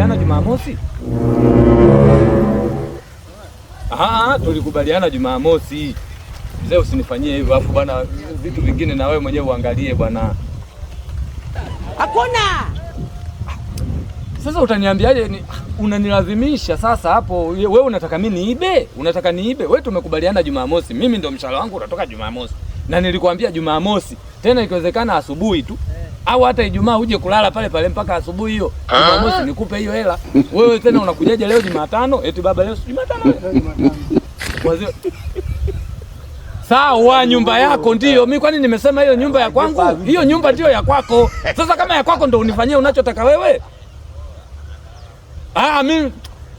tulikubaliana Jumamosi? Tulikubaliana Jumamosi. Mzee usinifanyie hivyo afu bwana, vitu vingine na wewe mwenyewe uangalie bwana. Hakuna. Sasa utaniambiaje? Unanilazimisha sasa hapo. Wewe unataka mimi niibe? Unataka niibe? Wewe tumekubaliana Jumamosi. Mimi ndio mshahara wangu unatoka Jumamosi. Na nilikwambia Jumamosi. Tena ikiwezekana asubuhi tu. Au hata Ijumaa uje kulala pale pale mpaka asubuhi hiyo. Jumamosi nikupe hiyo hela. Wewe tena unakujaje leo Jumatano? Eti baba leo Jumatano. Wazee. Sawa, nyumba yako ndio. Mimi kwani nimesema hiyo nyumba ya kwangu? Hiyo nyumba ndio ya kwako. Sasa kama ya kwako ndio unifanyie unachotaka wewe? Mimi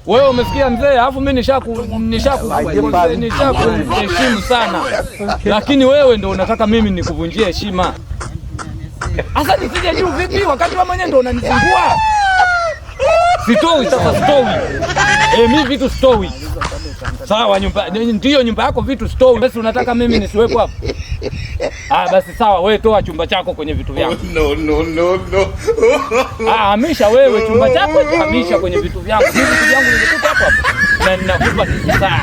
wewe umesikia mzee, alafu mimi nishakuheshimu sana. Lakini wewe ndio unataka mimi nikuvunjie heshima. Sasa nisije juu vipi wakati wewe mwenyewe ndio unanizungua? Sitoi sasa sitoi. Mimi vitu sitoi. Sawa, nyumba ndio nyumba yako, vitu sitoi. Basi unataka mimi nisiwepo hapo? Basi sawa, wewe toa chumba chako kwenye vitu vyangu. No. Hamisha wewe chumba chako, hamisha kwenye vitu vyangu. Vitu vyangu nilikupa hapo. Na ninakupa saa.